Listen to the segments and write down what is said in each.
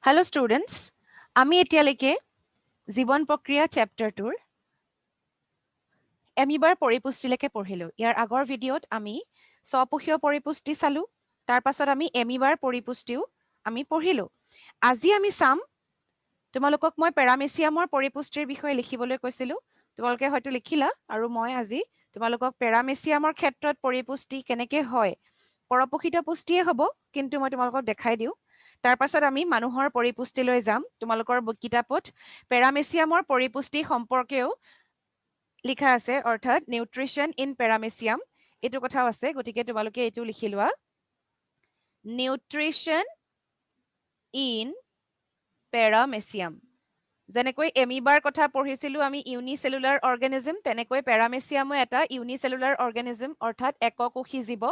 Hello students, আমি এতিয়ালৈকে জীৱন প্ৰক্ৰিয়া চেপ্টাৰটোৰ এমিবাৰ পৰিপুষ্টিলৈকে পঢ়িলো। ইয়াৰ আগৰ ভিডিঅ'ত আমি স্বপোষীয় পৰিপুষ্টি চালো, তাৰ পাছত আমি এমিবাৰ পৰিপুষ্টিও আমি পঢ়িলো। আজি আমি চাম, তোমালোকক মই পেৰামেচিয়ামৰ পৰিপুষ্টিৰ বিষয়ে লিখিবলৈ কৈছিলো, তোমালোকে হয়তো লিখিলা, আৰু মই আজি তোমালোকক পেৰামেচিয়ামৰ ক্ষেত্ৰত পৰিপুষ্টি কেনেকৈ হয়, পৰপোষিত পুষ্টিয়ে হ'ব, কিন্তু মই তোমালোকক দেখাই দিওঁ। তাৰ পাছত আমি মানুহৰ পৰিপুষ্টিলৈ যাম। তোমালোকৰ কিতাপত পেৰামেচিয়ামৰ পৰিপুষ্টি সম্পৰ্কেও লিখা আছে, অৰ্থাৎ নিউট্ৰিশ্যন ইন পেৰামেচিয়াম এইটো কথাও আছে, গতিকে তোমালোকে এইটো লিখি লোৱা, নিউট্ৰিশ্যন ইন পেৰামেচিয়াম। যেনেকৈ এমিবাৰ কথা পঢ়িছিলো আমি ইউনিচেলুলাৰ অৰ্গেনিজম, তেনেকৈ পেৰামেচিয়ামো এটা ইউনিচেলুলাৰ অৰ্গেনিজম, অৰ্থাৎ এককোষী জীৱ।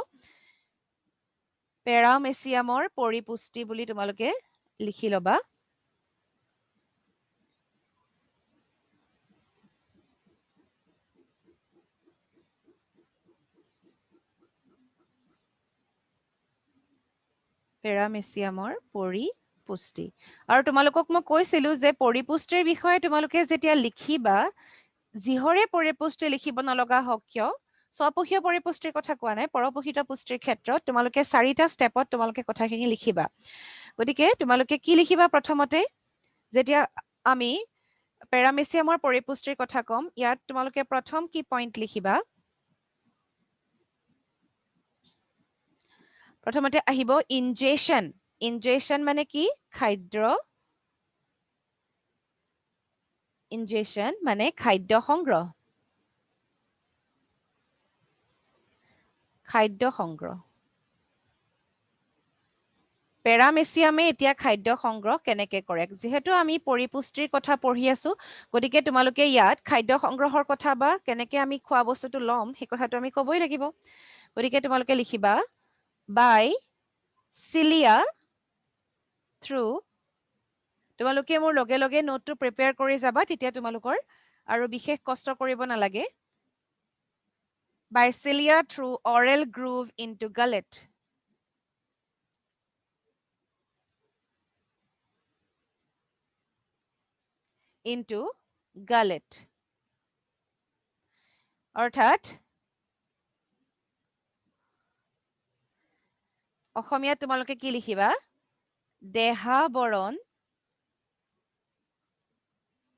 পেৰামেচিয়ামৰ পৰিপুষ্টি বুলি তোমালোকে লিখি ল'বা। পেৰামেচিয়ামৰ পৰিপুষ্টি। আৰু তোমালোকক মই কৈছিলো যে পৰিপুষ্টিৰ বিষয়ে তোমালোকে যেতিয়া লিখিবা, যিহৰে পৰিপুষ্টি লিখিব নলগা হওক কিয়, স্বপোষীয় পৰিপুষ্টিৰ কথা কোৱা নাই, পৰপোষিত পুষ্টিৰ ক্ষেত্ৰত তোমালোকে 4টা ষ্টেপত তোমালোকে কথাখিনি লিখিবা। গতিকে তোমালোকে কি লিখিবা? প্ৰথমতে যেতিয়া আমি পেৰামেচিয়ামৰ পৰিপুষ্টিৰ কথা ক'ম, ইয়াত তোমালোকে প্ৰথম কি পইণ্ট লিখিবা? প্ৰথমতে আহিব ইনজেশ্যন। ইনজেশ্যন মানে কি? খাদ্য। ইনজেশ্যন মানে খাদ্য সংগ্ৰহ। খাদ্য সংগ্ৰহ। পেৰামেচিয়ামে এতিয়া খাদ্য সংগ্ৰহ কেনেকৈ কৰে? যিহেতু আমি পৰিপুষ্টিৰ কথা পঢ়ি আছো, গতিকে তোমালোকে ইয়াত খাদ্য সংগ্ৰহৰ কথা বা কেনেকৈ আমি খোৱা বস্তুটো ল'ম সেই কথাটো আমি ক'বই লাগিব। গতিকে তোমালোকে লিখিবা বাই চিলিয়া থ্ৰু। তোমালোকে মোৰ লগে লগে নোটটো প্ৰিপেয়াৰ কৰি যাবা, তেতিয়া তোমালোকৰ আৰু বিশেষ কষ্ট কৰিব নালাগে। By cilia through oral groove into gullet. Into gullet, অৰ্থাৎ অসমীয়াত তোমালোকে কি লিখিবা? দেহাবৰণ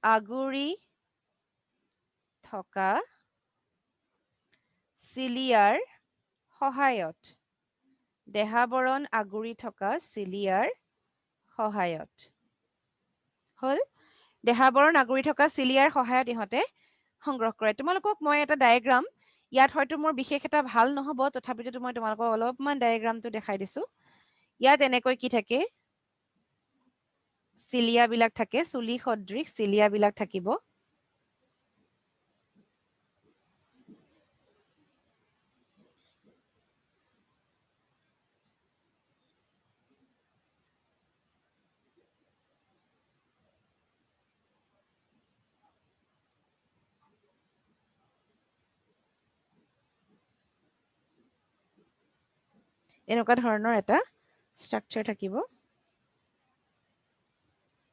আগুৰি থকা চিলিয়াৰ সহায়ত। দেহাবৰণ আগুৰি থকা চিলিয়াৰ সহায়ত। হ'ল? দেহাবৰণ আগুৰি থকা চিলিয়াৰ সহায়ত ইহঁতে সংগ্ৰহ কৰে। তোমালোকক মই এটা ডায়েগ্ৰাম, ইয়াত হয়তো মোৰ বিশেষ এটা ভাল নহ'ব, তথাপিতো মই তোমালোকক অলপমান ডায়েগ্ৰামটো দেখাই দিছো। ইয়াত এনেকৈ কি থাকে? চিলিয়াবিলাক থাকে, চুলি সদৃশ চিলিয়াবিলাক থাকিব। এনেকুৱা ধৰণৰ এটা ষ্ট্ৰাকচাৰ থাকিব।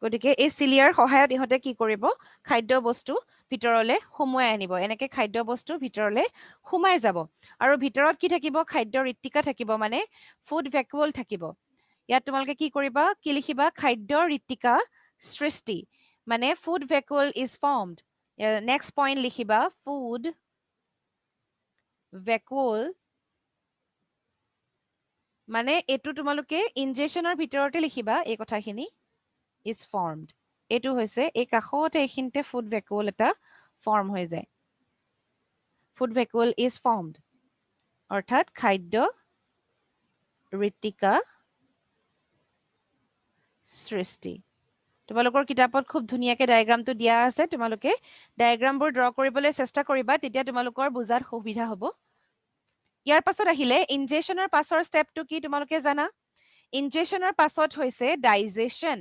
গতিকে এই চিলিয়াৰ সহায়ত ইহঁতে কি কৰিব? খাদ্য বস্তু ভিতৰলৈ সোমোৱাই আনিব। এনেকে খাদ্য বস্তু ভিতৰলৈ সোমাই যাব। আৰু ভিতৰত কি থাকিব? খাদ্য ঋত্তিকা থাকিব, মানে ফুড ভেকুৱল থাকিব। ইয়াত তোমালোকে কি কৰিবা? কি লিখিবা? খাদ্য ঋত্তিকা সৃষ্টি, মানে food vacuole is formed. Next point লিখিবা ফুড ভেকুৱল, মানে এইটো তোমালোকে ইনজেশ্যনৰ ভিতৰতে লিখিবা এই কথাখিনি, ইজ ফৰ্মড। এইটো হৈছে এই কাষতে এইখিনিতে ফুড ভেকুৱল এটা ফৰ্ম হৈ যায়। ফুড ভেকুৱল ইজ ফৰ্মড, অৰ্থাৎ খাদ্য ঋত্তিকা সৃষ্টি। তোমালোকৰ কিতাপত খুব ধুনীয়াকৈ ডায়েগ্ৰামটো দিয়া আছে, তোমালোকে ডায়েগ্ৰামবোৰ ড্ৰ কৰিবলৈ চেষ্টা কৰিবা, তেতিয়া তোমালোকৰ বুজাত সুবিধা হ'ব। ইয়াৰ পাছত আহিলে ইনজেশ্যনৰ পাছৰ ষ্টেপটো কি তোমালোকে জানা? ইনজেশ্যনৰ পাছত হৈছে ডাইজেশ্যন,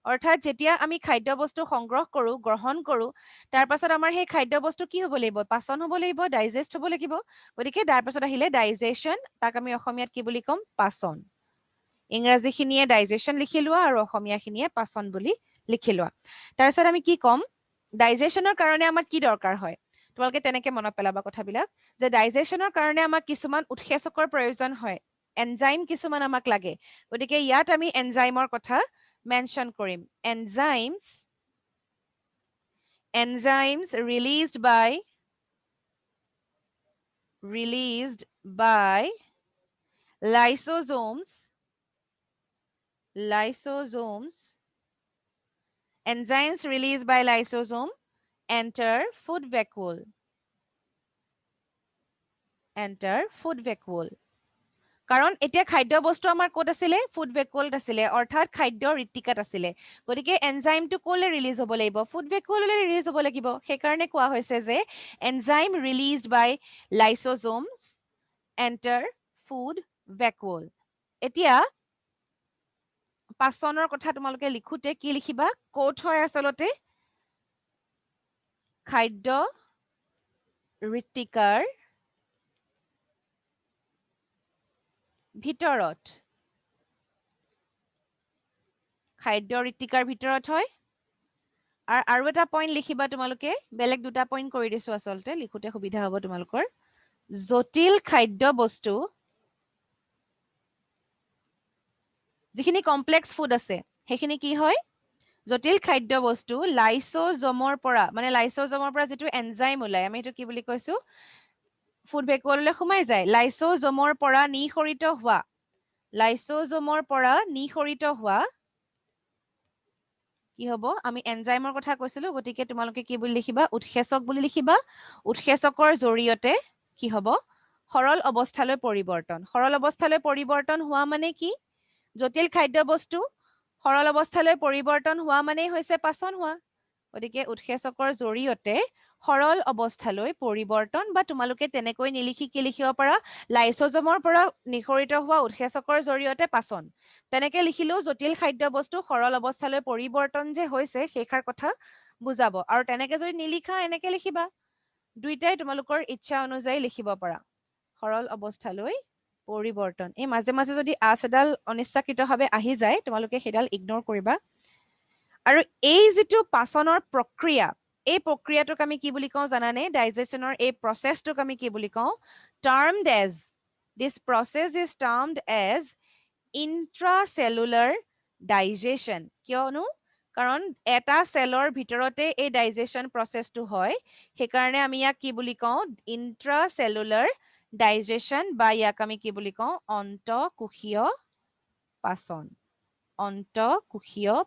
অৰ্থাৎ যেতিয়া আমি খাদ্য বস্তু সংগ্ৰহ কৰোঁ, গ্ৰহণ কৰোঁ, তাৰ পাছত আমাৰ সেই খাদ্য বস্তু কি হ'ব লাগিব? পাচন হ'ব লাগিব, ডাইজেষ্ট হ'ব লাগিব। গতিকে তাৰ পাছত আহিলে ডাইজেশ্যন, তাক আমি অসমীয়াত কি বুলি ক'ম? পাচন। ইংৰাজীখিনিয়ে ডাইজেশ্যন লিখি লোৱা আৰু অসমীয়াখিনিয়ে পাচন বুলি লিখি লোৱা তাৰপিছত আমি কি ক'ম ডাইজেশ্যনৰ কাৰণে আমাক কি দৰকাৰ হয় তোমালোকে তেনেকে মনত পেলাবা কথাবিলাক যে ডাইজেশ্যনৰ কাৰণে আমাক কিছুমান উৎসেচকৰ প্ৰয়োজন হয় এনজাইম কিছুমান আমাক লাগে গতিকে ইয়াত আমি এনজাইমৰ কথা মেনশ্যন কৰিম enzymes released by lysosomes enzymes released by lysosome enter food vacuole কাৰণ এতিয়া খাদ্য বস্তু আমাৰ ক'ত আছিলে ফুড ভেকুলত আছিলে অৰ্থাৎ খাদ্য ঋতিকাত আছিলে গতিকে এনজাইমটো ক'লে ৰিলিজ হ'ব লাগিব ফুড ভেকুললৈ ৰিলিজ হ'ব লাগিব সেইকাৰণে কোৱা হৈছে যে এনজাইম ৰিলিজড বাই লাইসোজোমছ এন্টাৰ ফুড ভেকুল এতিয়া পাচনৰ কথা তোমালোকে লিখোতে কি লিখিবা ক'ত হয় আচলতে খাদ্য ঋতিকাৰ ভিতৰত হয় আৰু এটা পইণ্ট লিখিবা তোমালোকে বেলেগ দুটা পইণ্ট কৰি দিছো আচলতে লিখোতে সুবিধা হ'ব তোমালোকৰ জটিল খাদ্য বস্তু যিখিনি কমপ্লেক্স ফুড আছে সেইখিনি কি হয় জটিল খাদ্য বস্তু লাইসোজোমৰ পৰা যিটো এনজাইম ওলাই আমি এইটো কি বুলি কৈছো ফুড ভেকুললৈ সোমাই যায় লাইসোজোমৰ পৰা নিঃসৰিত হোৱা কি হ'ব আমি এনজাইমৰ কথা কৈছিলো গতিকে তোমালোকে কি বুলি লিখিবা উৎসেচক বুলি লিখিবা উৎসেচকৰ জৰিয়তে কি হ'ব সৰল অৱস্থালৈ পৰিৱৰ্তন হোৱা মানে কি জটিল খাদ্য বস্তু সৰল অৱস্থালৈ পৰিৱৰ্তন হোৱা মানে হৈছে পাচন হোৱা গতিকে উৎসেচকৰ জৰিয়তে সৰল অৱস্থালৈ পৰিৱৰ্তন বা তোমালোকে তেনেকৈ নিলিখি কি লিখিব পাৰা লাইসোজোমৰ পৰা নিঃসৰিত হোৱা উৎসেচকৰ জৰিয়তে পাচন তেনেকে লিখিলেও জটিল খাদ্য বস্তু সৰল অৱস্থালৈ পৰিৱৰ্তন যে হৈছে সেইখাৰ কথা বুজাব আৰু তেনেকে যদি নিলিখা এনেকে লিখিবা দুইটাই তোমালোকৰ ইচ্ছা অনুযায়ী লিখিব পাৰা সৰল অৱস্থালৈ পৰিৱৰ্তন এই মাজে মাজে যদি এডাল অনিচ্ছাকৃতভাৱে আহি যায় তোমালোকে সেইডাল ইগনোৰ কৰিবা আৰু এই যেটো পাচনৰ প্ৰক্ৰিয়া এই প্ৰক্ৰিয়াটোক আমি কি বুলি কওঁ জানানে ডাইজেশ্যনৰ এই প্ৰসেছটোক আমি কি বুলি কওঁ this process is termed as intracellular digestion কিয়নো কাৰণ এটা সেলৰ ভিতৰতে এই ডাইজেশ্যন প্ৰসেছটো হয় সেইকাৰণে আমি ইয়াক কি বুলি কওঁ ইন্ট্ৰাসেলুলাৰ ডাইজেশ্যন বা ইয়াক আমি কি বুলি কওঁ অন্তঃকোষীয়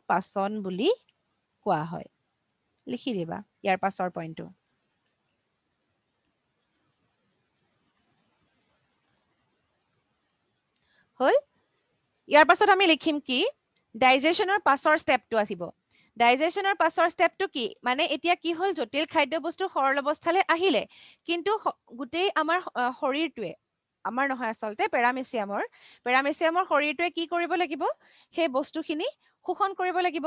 পাচন বুলি কোৱা হয় লিখি দিবা ইয়াৰ পাছৰ পইণ্টটো হল ইয়াৰ পাছত আমি লিখিম কি ডাইজেশ্যনৰ পাছৰ ষ্টেপটো আহিব ডাইজেশ্যনৰ পাছৰ ষ্টেপটো কি মানে এতিয়া কি হল জটিল খাদ্য বস্তু সৰল অৱস্থালৈ আহিলে কিন্তু গোটেই আমাৰ শৰীৰটোৱে আমাৰ নহয় আচলতে পেৰামেচিয়ামৰ শৰীৰটোৱে কি কৰিব লাগিব সেই বস্তুখিনি শোষণ কৰিব লাগিব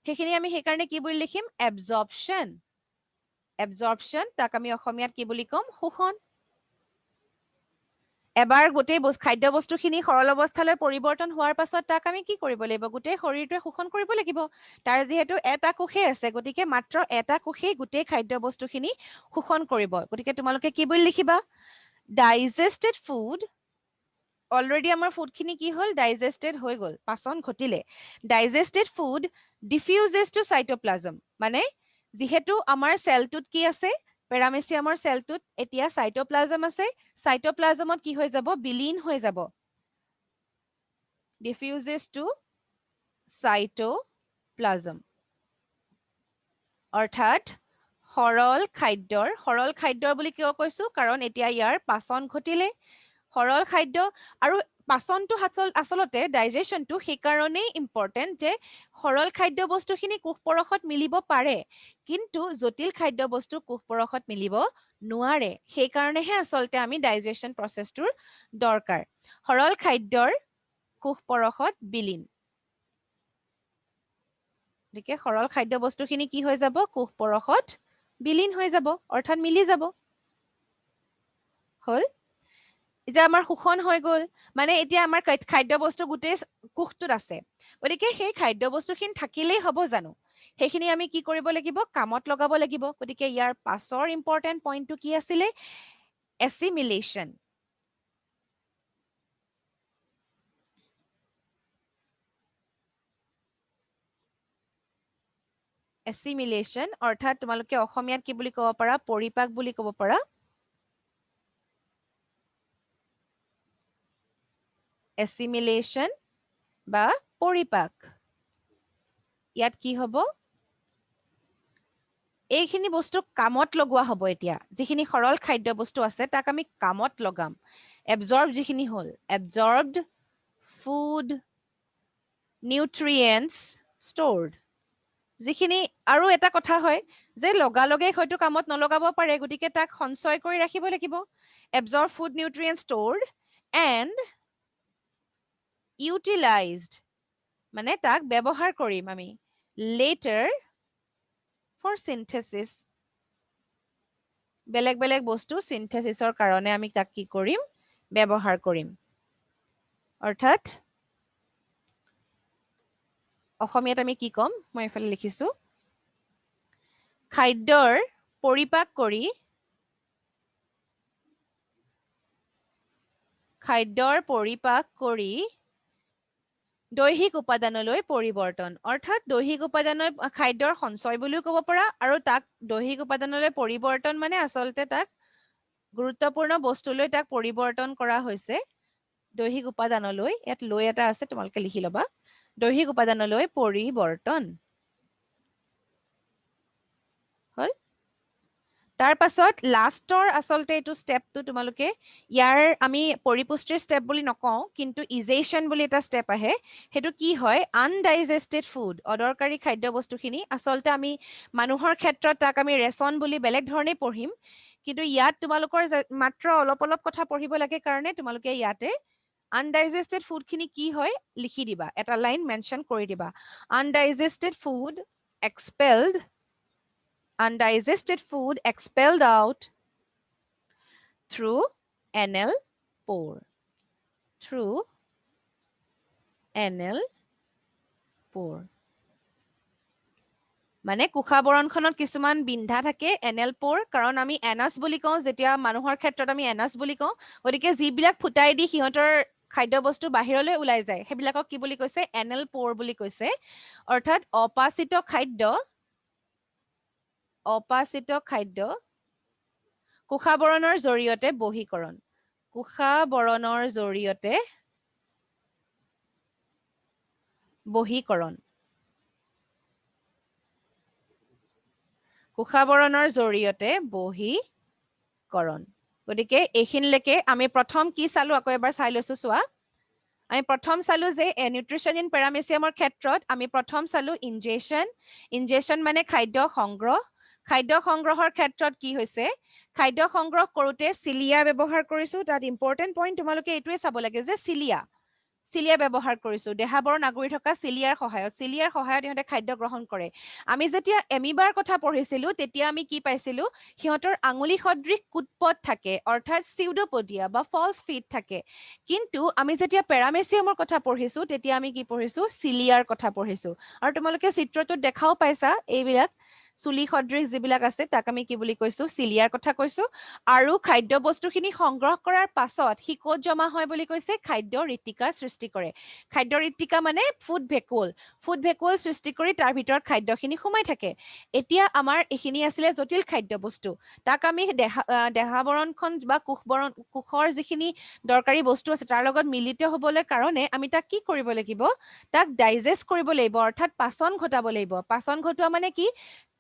সেইখিনি আমি সেইকাৰণে কি বুলি লিখিম এবজৰ্পশ্যন তাক আমি অসমীয়াত কি বুলি ক'ম শোষণ এবাৰ গোটেই খাদ্য বস্তুখিনি সৰল অৱস্থালৈ পৰিৱৰ্তন হোৱাৰ পাছত তাক আমি কি কৰিব লাগিব গোটেই শৰীৰটোৱে শোষণ কৰিব লাগিব তাৰ যিহেতু এটা কোষে আছে গতিকে মাত্ৰ এটা কোষেই গোটেই খাদ্য বস্তুখিনি শোষণ কৰিব গতিকে তোমালোকে কি বুলি লিখিবা ডাইজেষ্টেড ফুড অলৰেডি আমাৰ ফুডখিনি কি হ'ল ডাইজেষ্টেড হৈ গ'ল পাচন ঘটিলে ডাইজেষ্টেড ফুড ডিফিউজেছ টু সাইটোপ্লাজম মানে যিহেতু আমাৰ সেলটোত কি আছে পেৰামেচিয়ামৰ সেলটোত এতিয়া সাইটোপ্লাজম আছে সাইটোপ্লাজমত কি হৈ যাব বিলীন হৈ যাব ডিফিউজেছ টু সাইটোপ্লাজম অৰ্থাৎ সৰল খাদ্যৰ বুলি কিয় কৈছো কাৰণ এতিয়া ইয়াৰ পাচন ঘটিলে সৰল খাদ্য আৰু পাচনটো আচলতে ডাইজেশ্যনটো সেইকাৰণেই ইম্পৰ্টেণ্ট যে সৰল খাদ্য বস্তুখিনি কোষপৰশত মিলিব পাৰে কিন্তু জটিল খাদ্য বস্তু কোষপৰশত মিলিব নোৱাৰে সেইকাৰণেহে আচলতে আমি ডাইজেশ্যন প্ৰচেছটোৰ দৰকাৰ সৰল খাদ্যৰ কোষপৰশত বিলীন গতিকে সৰল খাদ্য বস্তুখিনি কি হৈ যাব কোষপৰশত বিলীন হৈ যাব অৰ্থাৎ মিলি যাব হল এতিয়া আমাৰ শোষণ হৈ গ'ল মানে এতিয়া আমাৰ খাদ্য বস্তু গোটেই কোষটোত আছে গতিকে সেই খাদ্য বস্তুখিনি থাকিলেই হ'ব জানো সেইখিনি আমি কি কৰিব লাগিব কামত লগাব লাগিব গতিকে ইয়াৰ পাছৰ ইম্পৰ্টেণ্ট পইণ্টটো কি আছিলে এছিমিলেশ্যন এছিমিলেশ্যন অৰ্থাৎ তোমালোকে অসমীয়াত কি বুলি ক'ব পাৰা পৰিপাক বুলি ক'ব পাৰা এছিমিলেশ্যন বা পৰিপাক ইয়াত কি হ'ব এইখিনি বস্তু কামত লগোৱা হ'ব এতিয়া যিখিনি সৰল খাদ্য বস্তু আছে তাক আমি কামত লগাম এবজৰ্ব যিখিনি হ'ল এবজৰ্বড ফুড নিউট্ৰিয়েণ্টছ ষ্ট'ৰ্ড যিখিনি আৰু এটা কথা হয় যে লগালগে হয়তো কামত নলগাব পাৰে গতিকে তাক সঞ্চয় কৰি ৰাখিব লাগিব absorb food nutrient stored and utilised মানে তাক ব্যৱহাৰ কৰিম আমি later for synthesis বেলেগ বেলেগ বস্তু সিনথেসিসৰ কাৰণে আমি তাক কি কৰিম ব্যৱহাৰ কৰিম অৰ্থাৎ অসমীয়াত আমি কি কম মই এফালে লিখিছো খাদ্যৰ পৰিপাক কৰি দৈহিক উপাদানলৈ পৰিৱৰ্তন অৰ্থাৎ দৈহিক উপাদানৰ খাদ্যৰ সঞ্চয় বুলিও ক'ব পাৰা আৰু তাক দৈহিক উপাদানলৈ পৰিৱৰ্তন মানে আচলতে তাক গুৰুত্বপূৰ্ণ বস্তুলৈ তাক পৰিৱৰ্তন কৰা হৈছে দৈহিক উপাদানলৈ ইয়াত লৈ এটা আছে তোমালোকে লিখি ল'বা দৈহিক উপাদানলৈ পৰিৱৰ্তন হল তাৰ পাছত লাষ্টৰ আচলতে এইটো ষ্টেপটো তোমালোকে ইয়াৰ আমি পৰিপুষ্টিৰ ষ্টেপ বুলি নকওঁ কিন্তু ইজেশ্যন বুলি এটা ষ্টেপ আহে সেইটো কি হয় আনডাইজেষ্টেড ফুড অদৰকাৰী খাদ্য বস্তুখিনি আচলতে আমি মানুহৰ ক্ষেত্ৰত তাক আমি ৰেচন বুলি বেলেগ ধৰণে পঢ়িম কিন্তু ইয়াত তোমালোকৰ মাত্ৰ অলপ অলপ কথা পঢ়িব লাগে কাৰণে তোমালোকে ইয়াতে আনডাইজেষ্টেড ফুডখিনি কি হয় লিখি দিবা এটা লাইন মেনশ্যন কৰি দিবা আনডাইজেষ্টেড food expelled undigested food expelled out through anal pore through anal pore মানে কুখাবৰণখনত কিছুমান বিন্ধা থাকে এনেল পৰ কাৰণ আমি এনাছ বুলি কওঁ যেতিয়া মানুহৰ ক্ষেত্ৰত আমি এনাছ বুলি কওঁ গতিকে যিবিলাক ফুটাই দি সিহঁতৰ খাদ্য বস্তু বাহিৰলৈ ওলাই যায় সেইবিলাকক কি বুলি কৈছে এনেল পৰ বুলি কৈছে অৰ্থাৎ অপাচিত খাদ্য কুখাবৰণৰ জৰিয়তে বহীকৰণ কুখাবৰণৰ জৰিয়তে বহীকৰণ কুখাবৰণৰ জৰিয়তে বহীকৰণ গতিকে এইখিনিলৈকে আমি প্ৰথম কি চালো আকৌ এবাৰ চাই লৈছো চোৱা আমি প্ৰথম চালো যে নিউট্ৰিশ্যন ইন পেৰামেচিয়ামৰ ক্ষেত্ৰত আমি প্ৰথম চালো ইনজেশ্যন মানে খাদ্য সংগ্ৰহৰ ক্ষেত্ৰত কি হৈছে খাদ্য সংগ্ৰহ কৰোঁতে চিলিয়া ব্যৱহাৰ কৰিছো তাত ইম্পৰ্টেণ্ট পইণ্ট তোমালোকে এইটোৱে চাব লাগে যে চিলিয়া ব্যৱহাৰ কৰিছো দেহাবৰণ আগুৰি থকা চিলিয়াৰ সহায়ত ইহঁতে খাদ্য গ্ৰহণ কৰে আমি যেতিয়া এমিবাৰ কথা পঢ়িছিলো তেতিয়া আমি কি পাইছিলো সিহঁতৰ আঙুলি সদৃশ কুটপট থাকে অৰ্থাৎ চিউডোপডিয়া বা ফলছ ফিট থাকে কিন্তু আমি যেতিয়া পেৰামেচিয়ামৰ কথা পঢ়িছো তেতিয়া আমি কি পঢ়িছো চিলিয়াৰ কথা পঢ়িছো আৰু তোমালোকে চিত্ৰটোত দেখাও পাইছা এইবিলাক চুলি সদৃশ যিবিলাক আছে তাক আমি কি বুলি কৈছো চিলিয়াৰ কথা কৈছো আৰু খাদ্য বস্তুখিনি সংগ্ৰহ কৰাৰ পাছত সি ক'ত জমা হয় বুলি কৈছে খাদ্য ঋতিকাৰ সৃষ্টি কৰে খাদ্য ঋতিকা মানে ফুড ভেকুল সৃষ্টি কৰি তাৰ ভিতৰত খাদ্যখিনি সোমাই থাকে এতিয়া আমাৰ এইখিনি আছিলে জটিল খাদ্য বস্তু তাক আমি দেহাবৰণখন বা কোষৰ যিখিনি দৰকাৰী বস্তু আছে তাৰ লগত মিলিত হ'বলৈ কাৰণে আমি তাক কি কৰিব লাগিব তাক ডাইজেষ্ট কৰিব লাগিব অৰ্থাৎ পাচন ঘটাব লাগিব পাচন ঘটোৱা মানে কি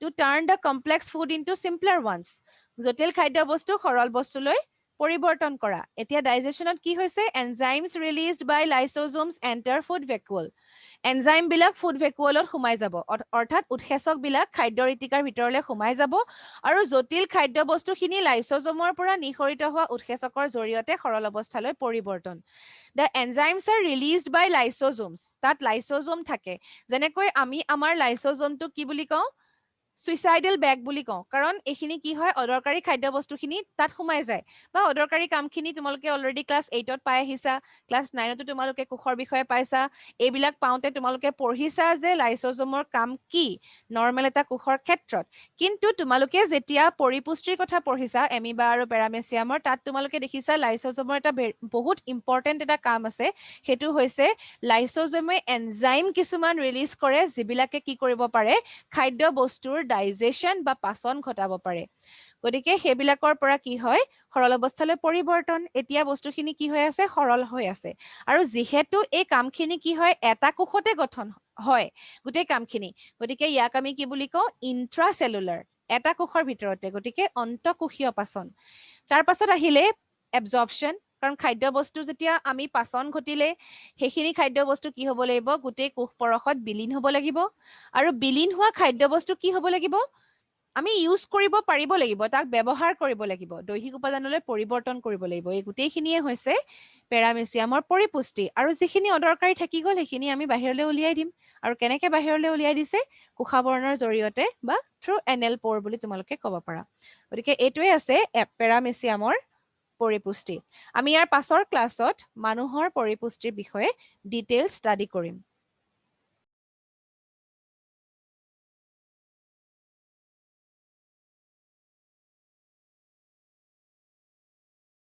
to turn the complex food into simpler ones জটিল খাদ্য বস্তু সৰল বস্তুলৈ পৰিৱৰ্তন কৰা এতিয়া ডাইজেশ্যনত কি হৈছে এনজাইমছ ৰিলিজড বাই লাইসোজোমছ এন্টাৰ ফুড ভেকুল এনজাইম বিলাক ফুড ভেকুলত সোমাই যাব অৰ্থাৎ উৎসেচক বিলাক খাদ্য ঋতিকাৰ ভিতৰলৈ সোমাই যাব আৰু জটিল খাদ্য বস্তুখিনি লাইসোজোমৰ পৰা নিঃসৰিত হোৱা উৎসেচকৰ জৰিয়তে সৰল অৱস্থালৈ পৰিৱৰ্তন The enzymes are released by lysosomes তাত লাইসোজোম থাকে যেনেকৈ আমি আমাৰ লাইসোজোমটো কি বুলি কওঁ সুইচাইডেল বেগ বুলি কওঁ কাৰণ এইখিনি কি হয় অদৰকাৰী খাদ্য বস্তুখিনি তাত সোমাই যায় বা অদৰকাৰী কামখিনি তোমালোকে অলৰেডি ক্লাছ 8ত পাই আহিছা ক্লাছ 9তো তোমালোকে কোষৰ বিষয়ে পাইছা এইবিলাক পাওঁতে তোমালোকে পঢ়িছা যে লাইসোজোমৰ কাম কি নৰ্মেল এটা কোষৰ ক্ষেত্ৰত কিন্তু তোমালোকে যেতিয়া পৰিপুষ্টিৰ কথা পঢ়িছা এমিবা আৰু পেৰামেচিয়ামৰ তাত তোমালোকে দেখিছা লাইসোজোমৰ এটা বহুত ইম্পৰ্টেণ্ট এটা কাম আছে সেইটো হৈছে লাইসোজোমে এনজাইম কিছুমান ৰিলিজ কৰে যিবিলাকে কি কৰিব পাৰে খাদ্য বস্তুৰ ডাইজেশ্যন বা পাচন ঘটাব পাৰে গতিকে সেইবিলাকৰ পৰা কি হয় সৰল অৱস্থালৈ পৰিৱৰ্তন এতিয়া বস্তুখিনি কি হৈ আছে সৰল হৈ আছে আৰু যিহেতু এই কামখিনি কি হয় এটা কোষতে গঠন হয় গোটেই কামখিনি গতিকে ইয়াক আমি কি বুলি কওঁ ইন্ট্ৰাসেলুলাৰ এটা কোষৰ ভিতৰতে গতিকে অন্তঃকোষীয় পাচন তাৰ পাছত আহিলে এবজৰ্পশ্যন কাৰণ খাদ্য বস্তু যেতিয়া আমি পাচন ঘটিলে সেইখিনি খাদ্য বস্তু কি হ'ব লাগিব গোটেই কোষ পৰশত বিলীন হ'ব লাগিব আৰু বিলীন হোৱা খাদ্য বস্তু কি হ'ব লাগিব আমি ইউজ কৰিব পাৰিব লাগিব তাক ব্যৱহাৰ কৰিব লাগিব দৈহিক উপাদানলৈ পৰিৱৰ্তন কৰিব লাগিব এই গোটেইখিনিয়ে হৈছে পেৰামেচিয়ামৰ পৰিপুষ্টি আৰু যিখিনি অদৰকাৰী থাকি গ'ল সেইখিনি আমি বাহিৰলৈ উলিয়াই দিম আৰু কেনেকে বাহিৰলৈ উলিয়াই দিছে কোষাবৰণৰ জৰিয়তে বা থ্ৰু এনেল প'ৰ বুলি তোমালোকে ক'ব পাৰা গতিকে এইটোৱে আছে পেৰামেচিয়ামৰ পৰিপুষ্টি আমি ইয়াৰ পাছৰ ক্লাছত মানুহৰ পৰিপুষ্টিৰ বিষয়ে ডিটেইল ষ্টাডি কৰিম